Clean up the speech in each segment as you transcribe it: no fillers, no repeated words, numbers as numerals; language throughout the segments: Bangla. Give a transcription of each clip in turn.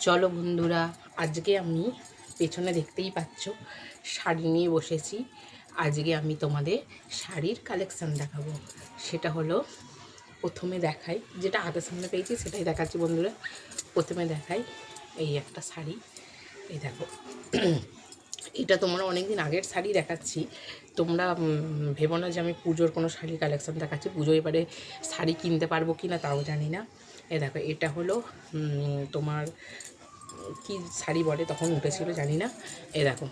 চলো বন্ধুরা, আজকে আমি পেছনে দেখতেই পাচ্ছ শাড়ি নিয়ে বসেছি। আজকে আমি তোমাদের শাড়ির কালেকশান দেখাবো। সেটা হলো, প্রথমে দেখাই যেটা হাতের সামনে পেয়েছি সেটাই দেখাচ্ছি বন্ধুরা। প্রথমে দেখাই এই একটা শাড়ি, এই দেখো। এটা তোমরা অনেক দিন আগের শাড়ি দেখাচ্ছি। তোমরা ভেবো না যে আমি পুজোর কোনো শাড়ি কালেকশান দেখাচ্ছি। পুজো এবারে শাড়ি কিনতে পারবো কি না তাও জানি না। এ দেখো, এটা হলো তোমার কি শাড়ি বলে, তখন উঠেছিল জানি না। এই দেখো,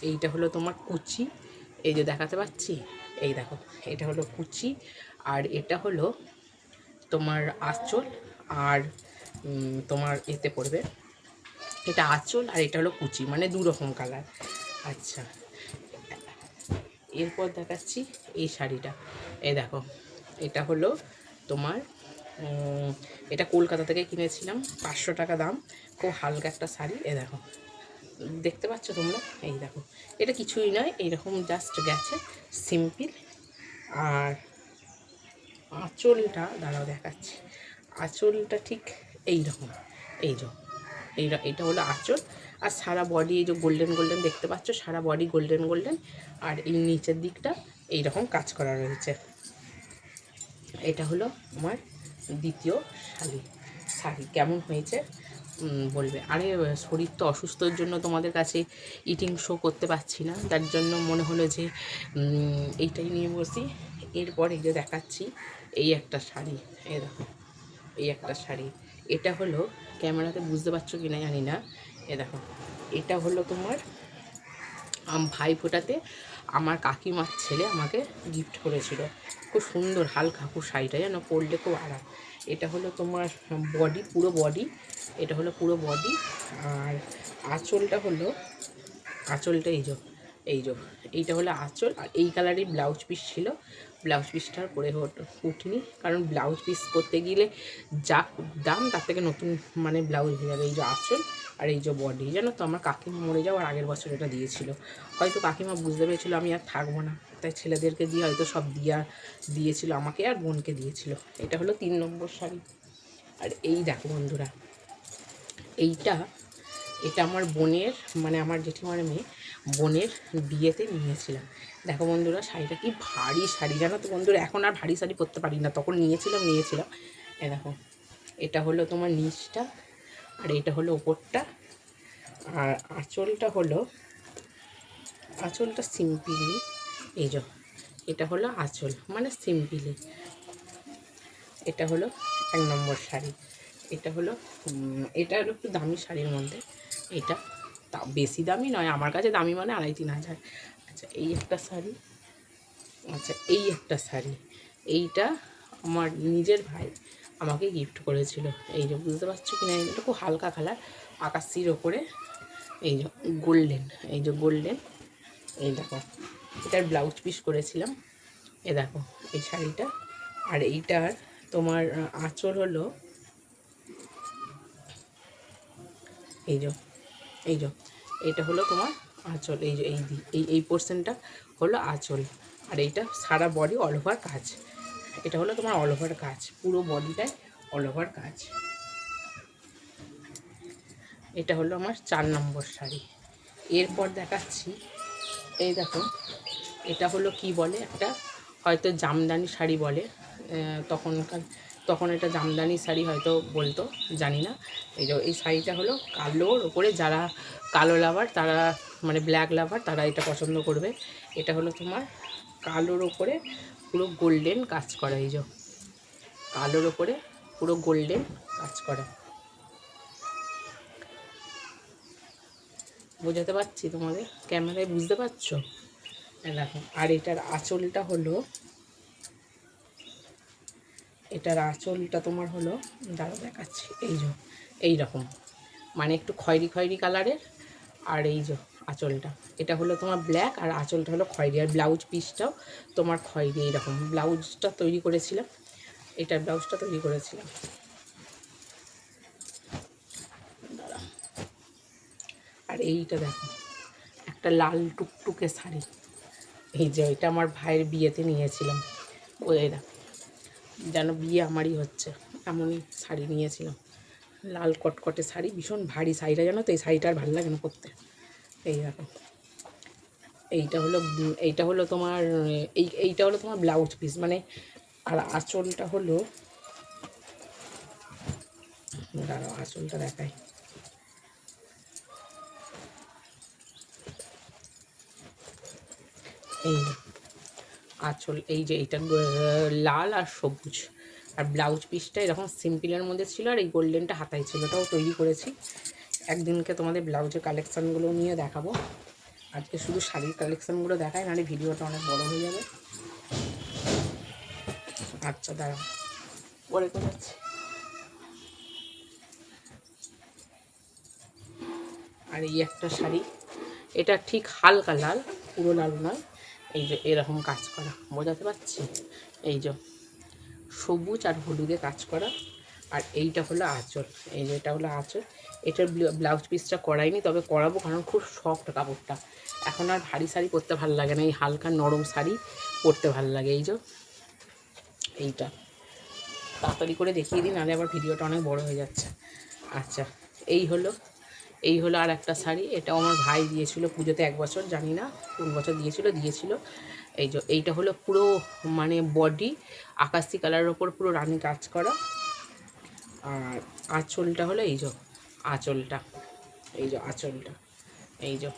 এইটা হলো তোমার কুচি, এই যে দেখাতে পাচ্ছি, এই দেখো এটা হলো কুচি। আর এটা হলো তোমার আঁচল, আর তোমার এতে পড়বে, এটা আঁচল আর এটা হলো কুচি, মানে দু রকম কালার। আচ্ছা, এরপর দেখাচ্ছি এই শাড়িটা। এই দেখো, এটা হলো তোমার এটা কলকাতা থেকে কিনেছিলাম, 500 টাকা দাম। খুব হালকা একটা শাড়ি। এ দেখো, দেখতে পাচ্ছ তোমরা, এই দেখো, এটা কিছুই নয়, এইরকম জাস্ট গেছে সিম্পল। আর আঁচলটা দাঁড়াও দেখাচ্ছি, আঁচলটা ঠিক এই রকম, এই যে এইটা হলো আঁচল। আর সারা বডি এই যে গোল্ডেন গোল্ডেন দেখতে পাচ্ছ, সারা বডি গোল্ডেন গোল্ডেন। আর এই নিচের দিকটা এই রকম কাজ করা রয়েছে। এটা হলো আমার দ্বিতীয় শাড়ি। কেমন হয়েছে বলবে। আরে শরীর তো অসুস্থর জন্য তোমাদের কাছে ইটিং শো করতে পারছি না, তার জন্য মনে হলো যে এইটাই নিয়ে বসি। এরপর এই যে দেখাচ্ছি এই একটা শাড়ি, এই দেখো এই একটা শাড়ি। এটা হলো, ক্যামেরাতে বুঝতে পারছো কি না জানি না, এ দেখো, এটা হলো তোমার ভাই ফোটাতে আমার কাকিমার ছেলে আমাকে গিফট করেছিল। খুব সুন্দর হালকা খুব শাড়িটা, যেন পরলে খুব আরাম। এটা হলো তোমার বডি, পুরো বডি, এটা হলো পুরো বডি। আর আঁচলটা হলো, আঁচলটা এই যে এইটা হলো আঁচল। আর এই কালারের ব্লাউজ পিস ছিল, ব্লাউজ পিসটার পরে উঠিনি, কারণ ব্লাউজ পিস করতে গেলে যা দাম তার থেকে নতুন মানে ব্লাউজ হয়ে যাবে। এই যে আঁচল আর এই যে বডি, জানো তো আমার কাকিমা মরে যাওয়ার আগের বছর এটা দিয়েছিল। হয়তো কাকিমা বুঝতে পেরেছিলো আমি আর থাকবো না, তাই ছেলেদেরকে দিয়ে হয়তো সব দিয়েছিল, আমাকে আর বোনকে দিয়েছিল। এটা হলো 3 নম্বর শাড়ি। আর এই দেখো বন্ধুরা, এটা আমার বোনের, মানে আমার জেঠিমার মেয়ে বোনের বিয়েতে নিয়েছিলাম। দেখো বন্ধুরা, শাড়িটা কি ভারী শাড়ি, জানো তো বন্ধুরা। এখন আর ভারী শাড়ি পরতে পারি না, তখন নিয়েছিলাম। এ দেখো, এটা হলো তোমার নিচটা, আর এটা হলো ওপরটা। আর আঁচলটা সিম্পলি, এই যে এটা হলো আঁচল, মানে সিম্পলি। এটা হলো 1 নম্বর শাড়ি। এটা হলো একটু দামি শাড়ির মধ্যে। এটা তা বেশি দামি নয়, আমার কাছে দামি মানে 2500-3000। আচ্ছা, এই একটা শাড়ি। আচ্ছা, এই একটা শাড়ি, এইটা আমার নিজের ভাই আমাকে গিফট করেছিল। এই যে বুঝতে পারছো কি না, এটা খুব হালকা কালার, আকাশির ওপরে এই যে গোল্ডেন, এই যে গোল্ডেন। এই দেখো, এটার ব্লাউজ পিস করেছিলাম। এ দেখো এই শাড়িটা। আর এইটার তোমার আঁচল হলো এই যে এইটা হলো তোমার আঁচল। এই যে এই পোর্শনটা হলো আঁচল। আর এইটা সারা বডি অল ওভার কাজ। এটা হলো তোমার অল ওভার কাজ, পুরো বডিটায় অল ওভার কাজ। এটা হলো আমার 4 নম্বর শাড়ি। এরপর দেখাচ্ছি, এই দেখো, এটা হলো কি বলে, একটা হয়তো জামদানি শাড়ি বলে, তখন এটা জামদানি শাড়ি হয়তো বলতো, জানি না। এই যে এই শাড়িটা হলো কালোর ওপরে, যারা কালো লাভার তারা, মানে ব্ল্যাক লাভার, তারা এটা পছন্দ করবে। এটা হলো তোমার কালোর ওপরে পুরো গোল্ডেন কাজ করা, এই যে কালোর ওপরে পুরো গোল্ডেন কাজ করা। বোঝাতে পারছি তোমাদের, ক্যামেরায় বুঝতে পারছো? দেখো, আর এটার আঁচলটা তোমার হলো, দাঁড়া দেখাচ্ছি, এই যে এইরকম, মানে একটু খয়েরি খয়েরি কালারের। আর এই যে আঁচলটা, এটা হলো তোমার ব্ল্যাক, আর আঁচলটা হলো খয়েরি। আর ব্লাউজ পিসটাও তোমার খয়েরি। এইরকম ব্লাউজটা তৈরি করেছিলাম, এটার ব্লাউজটা তৈরি করেছিলাম। আর এইটা দেখো, একটা লাল টুকটুকে শাড়ি, এই যে এটা আমার ভাইয়ের বিয়েতে নিয়েছিলাম। ওই দেখো, যেন বিয়ে আমারই হচ্ছে এমনই শাড়ি নিয়েছিলাম। লাল কটকটে শাড়ি, ভীষণ ভারী শাড়িটা, জানো তো এই শাড়িটা আর ভালো লাগে না পরতে। এই দেখো, এইটা হলো তোমার এইটা হলো তোমার ব্লাউজ পিস, মানে আর আঁচলটা হলো, দাঁড়াও আঁচলটা দেখাই। এই আঁচল, এই যে এইটা লাল আর সবুজ, আর ব্লাউজ পিসটা এরকম সিম্পলের মধ্যে ছিল, আর এই গোল্ডেনটা হাতায় ছিল, ওটাও তৈরি করেছি। একদিনকে তোমাদের ব্লাউজের কালেকশানগুলো নিয়ে দেখাবো। আজকে শুধু শাড়ির কালেকশানগুলো দেখায়, নাহলে ভিডিওটা অনেক বড় হয়ে যাবে। আচ্ছা দাঁড়াও, পরে যাচ্ছে। আর এই একটা শাড়ি, এটা ঠিক হালকা লাল, পুরো লাল নয়। এই যে এরকম কাজ করা, বোঝাতে পারছি? এই যে সবুজ আর হলুদে কাজ করা। আর এইটা হলো আঁচল, এই যে এটা হলো আঁচল। এটার ব্লাউজ পিসটা করাইনি, তবে করাবো, কারণ খুব সফট কাপড়টা। এখন আর ভারী শাড়ি পরতে ভালো লাগে না, এই হালকা নরম শাড়ি পরতে ভালো লাগে। এই যে এইটা তাড়াতাড়ি করে দেখিয়ে দিন, নাহলে আবার ভিডিওটা অনেক বড় হয়ে যাচ্ছে। আচ্ছা, এই হলো আর একটা শাড়ি, এটাও আমার ভাই দিয়েছিল পুজোতে, 1 বছর, জানি না কোন বছর দিয়েছিল। এই যে এইটা হলো পুরো মানে বডি আকাশি কালারের ওপর পুরো রানী কাজ করা। আর আঁচলটা হলো এই যে আঁচলটা, এই যে আঁচলটা, এই যে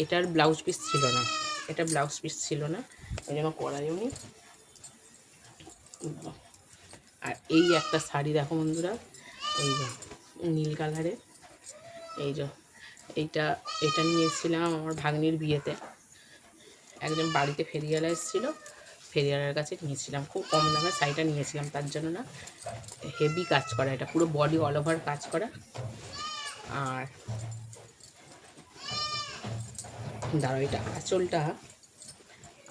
এটার ব্লাউজ পিস ছিল না, এটা ব্লাউজ পিস ছিল না, ওই জন্য করাইও নি। আর এই একটা শাড়ি দেখো বন্ধুরা, এই যে নীল কালারের, এই যে এটা নিয়ে এসেছিলাম আমার ভাগ্নির বিয়েতে। একজন বাড়িতে ফেরিওয়ালা এসেছিলো, ফেরিওয়ালার কাছে নিয়েছিলাম, খুব কম দামে শাড়িটা নিয়েছিলাম, তার জন্য না। হেভি কাজ করা, এটা পুরো বডি অল ওভার কাজ করা। আর দাঁড়াও, এটা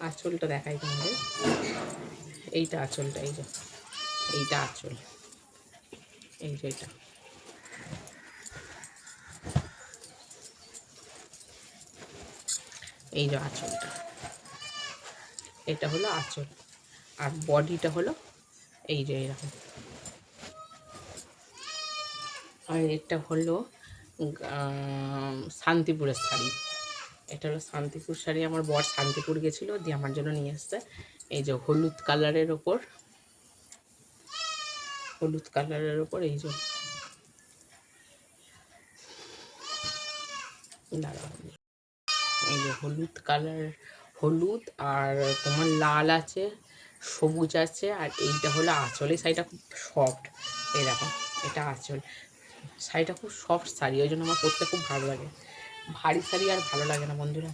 আঁচলটা দেখাই তোমাদের। এইটা আঁচলটা, এই যে এইটা আঁচল, এই যে এটা, এই যে আঁচলটা, এটা হলো আঁচল। আর বডিটা হলো এই যে এরকম। আর এটা হলো শান্তিপুরের শাড়ি, এটা হলো শান্তিপুর শাড়ি। আমার বর শান্তিপুর গেছিলো, দিয়ে আমার জন্য নিয়ে আসছে। এই যে হলুদ কালারের ওপর, এই যে দাঁড়াও, এই যে হলুদ আর তোমার লাল আছে, সবুজ আছে। আর এইটা হলো আঁচল, এই শাড়িটা খুব সফট, এই দেখো এটা আঁচল। শাড়িটা খুব সফট শাড়ি, ওই জন্য আমার পরতে খুব ভালো লাগে। ভারী শাড়ি আর ভালো লাগে না বন্ধুরা।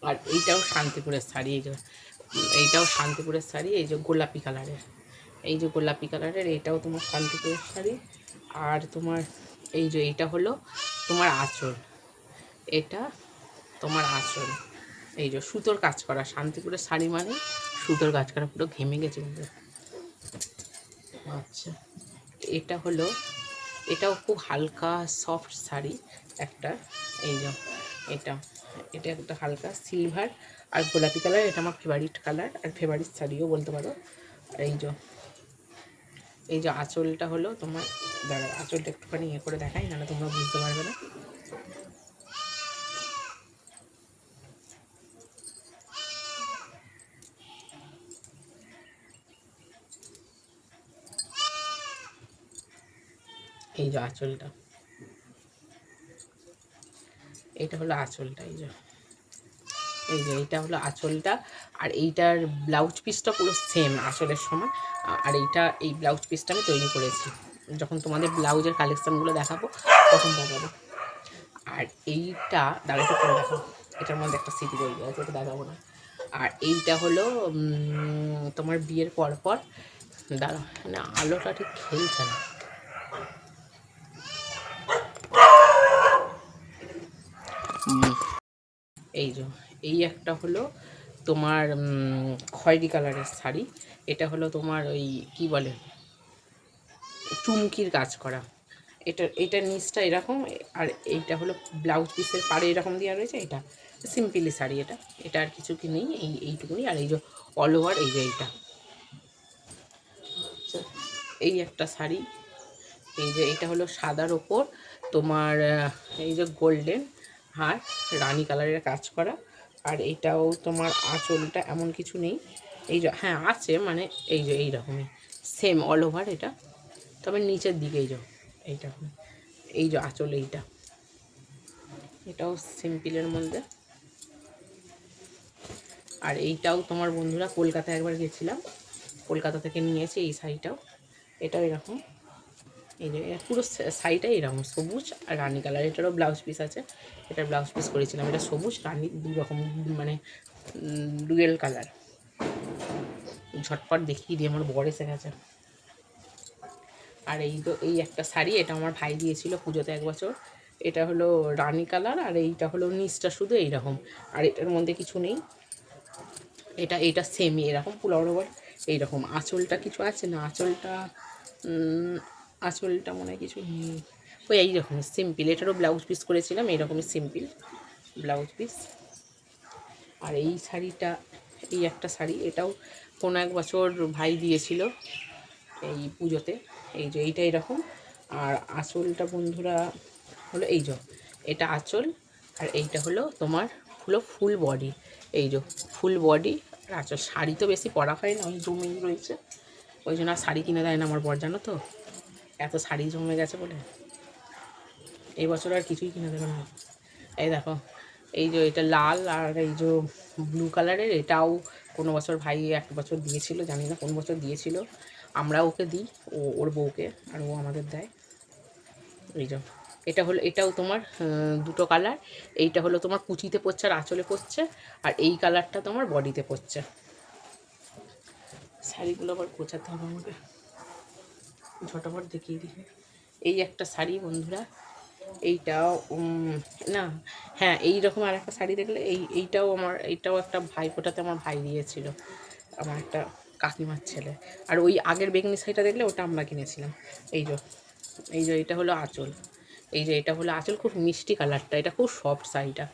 আর এইটাও শান্তিপুরের শাড়ি, এইটাও শান্তিপুরের শাড়ি, এই যে গোলাপি কালারের, এইটাও তোমার শান্তিপুরের শাড়ি। আর তোমার এই যে এটা হলো তোমার আঁচল, এটা তোমার আঁচল, এই যে সুতোর কাজ করা। শান্তিপুরের শাড়ি মানে সুতোর কাজ করা, পুরো ঘেমে গেছে কিন্তু। আচ্ছা, এটাও খুব হালকা সফট শাড়ি একটা। এই যে এটা একটা হালকা সিলভার আর গোলাপি কালার, এটা আমার ফেভারিট কালার আর ফেভারিট শাড়িও বলতে পারো। আর এই যে আঁচলটা হলো তোমার, দাঁড়াও আঁচলটা একটুখানি ইয়ে করে দেখাই, নাহলে তোমরা বুঝতে পারবে না। এই যে আঁচলটা, এইটা হলো আঁচলটা, এইটা হলো আঁচলটা। আর এইটার ব্লাউজ পিসটা পুরো সেম আঁচলের সমান। আর এই ব্লাউজ পিসটা আমি তৈরি করেছি, যখন তোমাদের ব্লাউজের কালেকশানগুলো দেখাবো তখন দেখাবো। আর এইটা দাঁড়াতে করে দেখো, এটার মধ্যে একটা স্মৃতি রয়ে গেছে, এটা দেখাবো না। আর এইটা হলো তোমার বিয়ের পর দাঁড়া না, আলোটা ঠিক খেলছে না। এই একটা হলো তোমার খয়েরি কালারের শাড়ি, এটা হলো তোমার ওই কি বলে চুমকির কাজ করা। এটার নিচটা এরকম, আর এইটা হলো ব্লাউজ পিসের পাড়ে এরকম দেওয়া রয়েছে। এটা সিম্পলি শাড়ি, এটা আর কিছু কি নেই, এইটুকুনি। আর এই যে অল ওভার, এই যে এইটা, এই একটা শাড়ি, এই যে এটা হলো সাদার ওপর তোমার এই যে গোল্ডেন হার রানী কালারের কাজ করা। আর এটাও তোমার আঁচলটা এমন কিছু নেই, এই যে হ্যাঁ আছে মানে এই যে এইরকমই সেম অল ওভার এটা, তবে নিচের দিকে এইরকম এই যে আঁচল এইটা, এটাও সিম্পলের মধ্যে। আর এইটাও তোমার বন্ধুরা কলকাতা একবার গেছিলাম, কলকাতা থেকে নিয়েছি এই শাড়িটাও, এটাও এরকম এই যে পুরো শাড়িটাই এরকম সবুজ আর রানী কালার। এটারও ব্লাউজ পিস আছে, এটার ব্লাউজ পিস করেছিলাম, এটা সবুজ রানী দু রকম মানে ডুয়েল কালার। ঝটপট দেখিয়ে দিয়ে আমার বর এসে গেছে। আর এই একটা শাড়ি, এটা আমার ভাই দিয়েছিল পুজোতে এক বছর, এটা হলো রানী কালার আর এইটা হলো নিচটা শুধু এইরকম, আর এটার মধ্যে কিছু নেই। এটা সেমই এরকম পুরো ওভার এইরকম। আঁচলটা কিছু আছে না, আঁচলটা মনে হয় কিছু নেই, ওই এইরকমই সিম্পল। এটারও ব্লাউজ পিস করেছিলাম এইরকমই সিম্পল ব্লাউজ পিস। আর এই শাড়িটা, এই একটা শাড়ি, এটাও কোনো এক বছর ভাই দিয়েছিল এই পুজোতে, এই যে এইটা এরকম। আর আঁচলটা বন্ধুরা হলো এই যে এটা আঁচল, আর এইটা হলো তোমার হলো ফুল বডি, এই যে ফুল বডি আর আঁচল। শাড়ি তো বেশি পরা হয় না, ওই জমেই রয়েছে, ওই জন্য আর শাড়ি কিনে দেয় না আমার বর, জানো তো, এত শাড়ি জমে গেছে বলে। এই বছর আর কিছুই কিনে দেবে না। এই দেখো এই যে এটা লাল আর এই যে ব্লু কালারের, এটাও কোনো বছর ভাই এক বছর দিয়েছিল, জানি না কোন বছর দিয়েছিল, আমরা ওকে দিই, ওর বউকে, আর ও আমাদের দেয়। এই যে এটা হলো, এটাও তোমার দুটো কালার, এইটা হলো তোমার কুচিতে পড়ছে আর আঁচলে পড়ছে, আর এই কালারটা তোমার বডিতে পড়ছে। শাড়িগুলো আবার গোছাতে হবে আমাকে, ঝটপট দেখিয়ে দিই। এই একটা শাড়ি বন্ধুরা, এইটাও না হ্যাঁ এইরকম আর একটা শাড়ি দেখলে এইটাও একটা ভাই ফোটাতে আমার ভাই দিয়েছিল, আমার একটা কাকিমার ছেলে। আর ওই আগের বেগনি শাড়িটা দেখলে ওটা আমরা কিনেছিলাম। এই যে এটা হলো আঁচল, এই যে এটা হলো আঁচল, খুব মিষ্টি কালারটা, এটা খুব সফট শাড়িটা।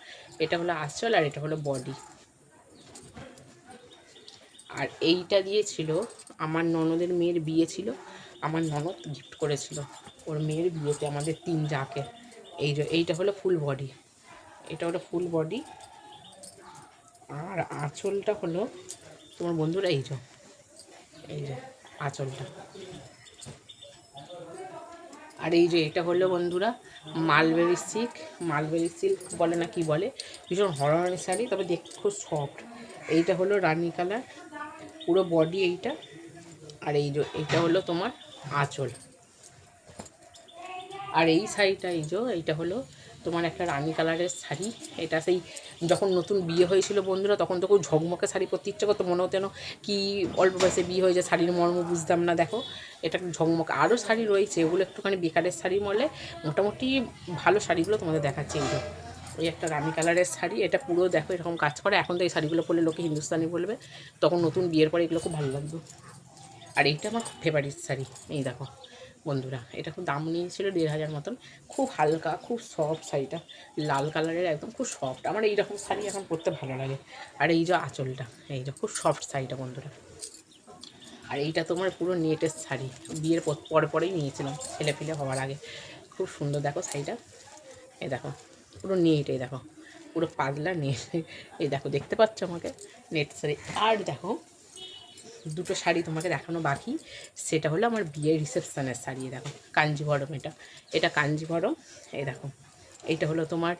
এটা হলো আঁচল আর এটা হলো বডি। আর এইটা দিয়েছিল আমার ননদের মেয়ের বিয়ে ছিল, আমার ননদ গিফট করেছিল ওর মেয়ের বিয়েতে আমাদের 3 জাকে। এইটা হলো ফুল বডি, এটা হলো ফুল বডি। আর আঁচলটা হলো তোমার বন্ধুরা এই যে আঁচলটা। আর এই যে এটা হলো বন্ধুরা মালবেরি সিল্ক বলে না কি বলে, ভীষণ হরহরের শাড়ি, তবে দেখতে খুব সফট। এইটা হলো রানী কালার পুরো বডি এইটা। আর এইটা হলো তোমার আঁচল। আর এই শাড়িটা এইটা হলো তোমার একটা রানী কালারের শাড়ি। এটা সেই যখন নতুন বিয়ে হয়েছিল বন্ধুরা, তখন তো খুব ঝকমকে শাড়ি পরতে ইচ্ছে করতো, মনে হতো যেন কি অল্প বয়সে বিয়ে হয়ে যায়, শাড়ির মর্ম বুঝতাম না। দেখো এটা ঝকমকে, আরও শাড়ি রয়েছে, ওগুলো একটুখানি বেকারের শাড়ি বলে, মোটামুটি ভালো শাড়িগুলো তোমাদের দেখাচ্ছি। এই একটা রানী কালারের শাড়ি, এটা পুরো দেখো এরকম কাজ করে। এখন তো এই শাড়িগুলো পরলে লোকে হিন্দুস্তানি বলবে, তখন নতুন বিয়ের পরে এগুলো খুব ভালো লাগবে। আর এইটা আমার খুব ফেভারিট শাড়ি। এই দেখো বন্ধুরা, এটা খুব দাম নিয়েছিল 1500 মতন, খুব হালকা খুব সফট শাড়িটা, লাল কালারের একদম খুব সফট। আমার এইরকম শাড়ি এখন পরতে ভালো লাগে। আর এই যে আঁচলটা, এই যে খুব সফট শাড়িটা বন্ধুরা। আর এইটা তোমার পুরো নেটের শাড়ি, বিয়ের পরেই নিয়েছিলাম, ছেলে ফেলে হওয়ার আগে। খুব সুন্দর দেখো শাড়িটা, এই দেখো পুরো নেট, এই দেখো পুরো পাতলা নেট, এই দেখো দেখতে পাচ্ছ আমাকে নেট শাড়ি। আর দেখো দুটো শাড়ি তোমাকে দেখানো বাকি, সেটা হলো আমার বিয়ের রিসেপশানের শাড়ি। দেখো কাঞ্জিভরম, এটা কাঞ্জিভরম। এই দেখো এইটা হলো তোমার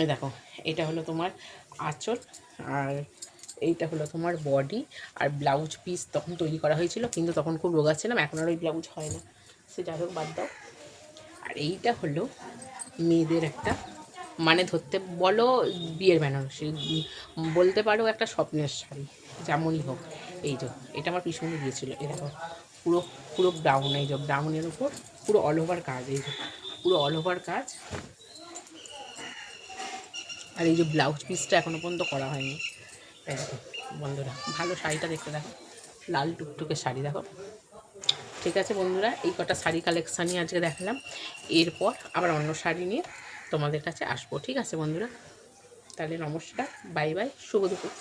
এই দেখো এটা হলো তোমার আঁচল, আর এইটা হলো তোমার বডি। আর ব্লাউজ পিস তখন তৈরি করা হয়েছিল, কিন্তু তখন খুব রোগা ছিলাম, এখন আর ওই ব্লাউজ হয় না, সে যাই হোক বাদ দাও। আর এইটা হলো মেয়েদের একটা মানে ধরতে বলো বিয়ের বেনারসি, বলতে পারো একটা স্বপ্নের শাড়ি, যেমনই হোক। এই যে এটা আমার পিছনে দিয়েছিল, এই দেখো পুরো পুরো ব্রাউন, এই যে ব্রাউনের উপর পুরো অল ওভার কাজ, এই যে পুরো অল ওভার কাজ। আর এই যে ব্লাউজ পিসটা এখনও পর্যন্ত করা হয়নি। এই দেখো বন্ধুরা, ভালো শাড়িটা দেখতে দেখো, লাল টুকটুকে শাড়ি দেখো। ঠিক আছে বন্ধুরা, এই কটা শাড়ি কালেকশানই আজকে দেখালাম, এরপর আবার অন্য শাড়ি নিয়ে তোমাদের কাছে আসবো। ঠিক আছে বন্ধুরা, তাহলে নমস্কার, বাই বাই, শুভ দুপুর।